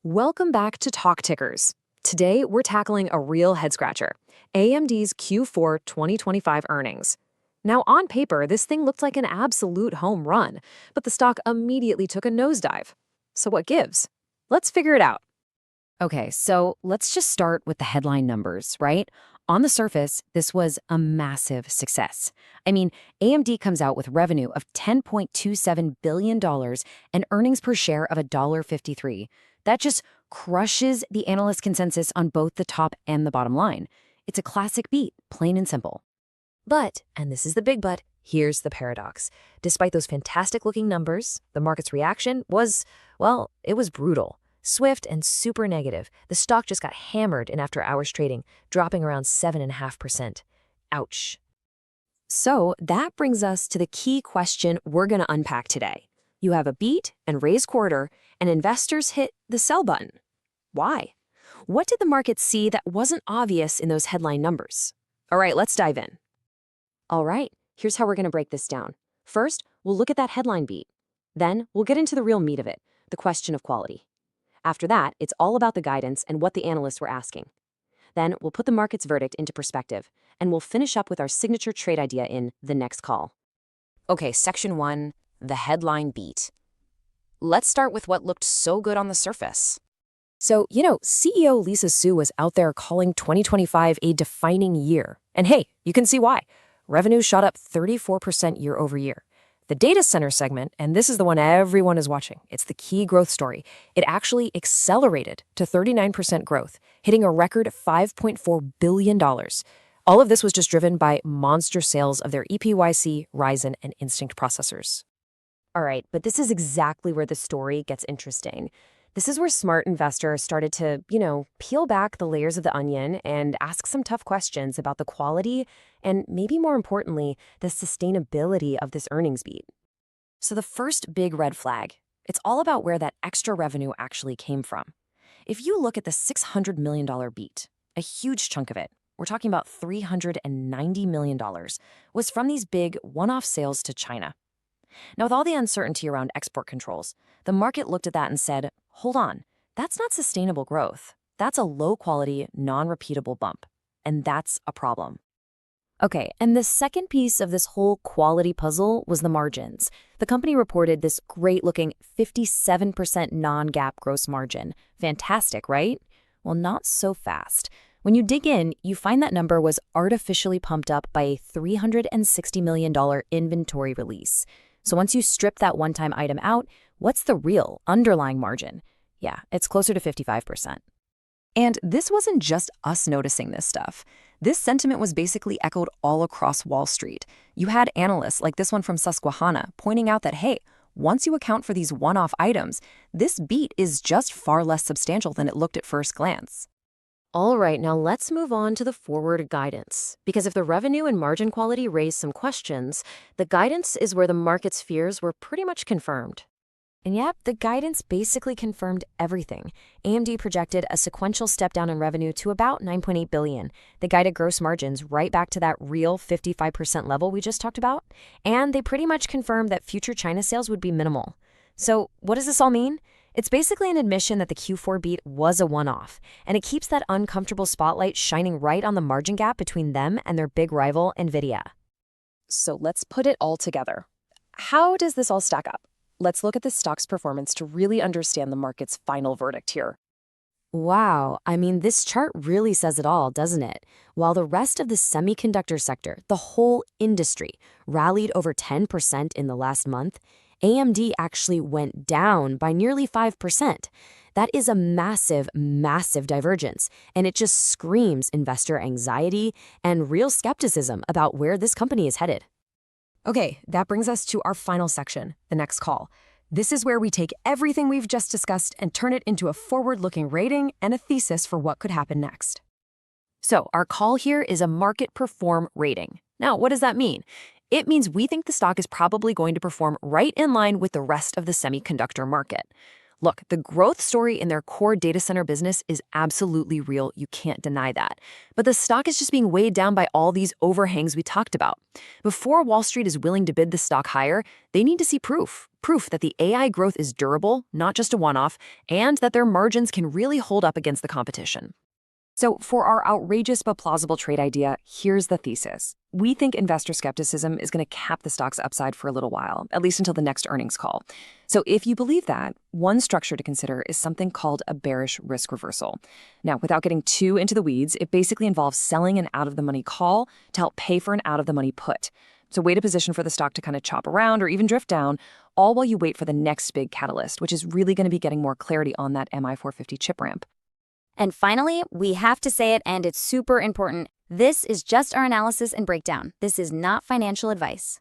Welcome back to Talk Tickers. Today, we're tackling a real head-scratcher, AMD's Q4 2025 earnings. Now, on paper, this thing looked like an absolute home run, but the stock immediately took a nosedive. So what gives? Let's figure it out. Okay, so let's just start with the headline numbers, right? On the surface, this was a massive success. I mean, AMD comes out with revenue of $10.27 billion and earnings per share of $1.53. That just crushes the analyst consensus on both the top and the bottom line. It's a classic beat, plain and simple. But, and this is the big but, here's the paradox. Despite those fantastic-looking numbers, the market's reaction was, well, it was brutal. Swift and super negative. The stock just got hammered in after-hours trading, dropping around 7.5%. Ouch. So that brings us to the key question we're going to unpack today. You have a beat and raise quarter, and investors hit the sell button. Why? What did the market see that wasn't obvious in those headline numbers? All right, let's dive in. All right, here's how we're going to break this down. First, we'll look at that headline beat. Then, we'll get into the real meat of it, the question of quality. After that, it's all about the guidance and what the analysts were asking. Then, we'll put the market's verdict into perspective, and we'll finish up with our signature trade idea in the next call. Okay, section 1, the headline beat. Let's start with what looked so good on the surface. So, CEO Lisa Su was out there calling 2025 a defining year. And hey, you can see why. Revenue shot up 34% year over year. The data center segment, and this is the one everyone is watching, it's the key growth story, it actually accelerated to 39% growth, hitting a record $5.4 billion. All of this was just driven by monster sales of their EPYC, Ryzen, and Instinct processors. All right, but this is exactly where the story gets interesting. This is where smart investors started to, peel back the layers of the onion and ask some tough questions about the quality and, maybe more importantly, the sustainability of this earnings beat. So the first big red flag, it's all about where that extra revenue actually came from. If you look at the $600 million beat, a huge chunk of it, we're talking about $390 million, was from these big one-off sales to China. Now, with all the uncertainty around export controls, the market looked at that and said, hold on, that's not sustainable growth. That's a low-quality, non-repeatable bump. And that's a problem. Okay, and the second piece of this whole quality puzzle was the margins. The company reported this great-looking 57% non-GAAP gross margin. Fantastic, right? Well, not so fast. When you dig in, you find that number was artificially pumped up by a $360 million inventory release. So once you strip that one-time item out, what's the real underlying margin? Yeah, it's closer to 55%. And this wasn't just us noticing this stuff. This sentiment was basically echoed all across Wall Street. You had analysts like this one from Susquehanna pointing out that, hey, once you account for these one-off items, this beat is just far less substantial than it looked at first glance. All right, now let's move on to the forward guidance. Because if the revenue and margin quality raised some questions, the guidance is where the market's fears were pretty much confirmed. And yep, the guidance basically confirmed everything. AMD projected a sequential step down in revenue to about $9.8 billion. They guided gross margins right back to that real 55% level we just talked about. And they pretty much confirmed that future China sales would be minimal. So what does this all mean? It's basically an admission that the Q4 beat was a one-off, and it keeps that uncomfortable spotlight shining right on the margin gap between them and their big rival, NVIDIA. So let's put it all together. How does this all stack up? Let's look at the stock's performance to really understand the market's final verdict here. Wow, I mean, this chart really says it all, doesn't it? While the rest of the semiconductor sector, the whole industry, rallied over 10% in the last month, AMD actually went down by nearly 5%. That is a massive, massive divergence, and it just screams investor anxiety and real skepticism about where this company is headed. Okay, that brings us to our final section, the next call. This is where we take everything we've just discussed and turn it into a forward-looking rating and a thesis for what could happen next. So our call here is a market perform rating. Now, what does that mean? It means we think the stock is probably going to perform right in line with the rest of the semiconductor market. Look, the growth story in their core data center business is absolutely real. You can't deny that. But the stock is just being weighed down by all these overhangs we talked about. Before Wall Street is willing to bid the stock higher, they need to see proof that the AI growth is durable, not just a one-off, and that their margins can really hold up against the competition. So for our outrageous but plausible trade idea, here's the thesis. We think investor skepticism is going to cap the stock's upside for a little while, at least until the next earnings call. So if you believe that, one structure to consider is something called a bearish risk reversal. Now, without getting too into the weeds, it basically involves selling an out-of-the-money call to help pay for an out-of-the-money put. So wait a position for the stock to kind of chop around or even drift down, all while you wait for the next big catalyst, which is really going to be getting more clarity on that MI450 chip ramp. And finally, we have to say it, and it's super important. This is just our analysis and breakdown. This is not financial advice.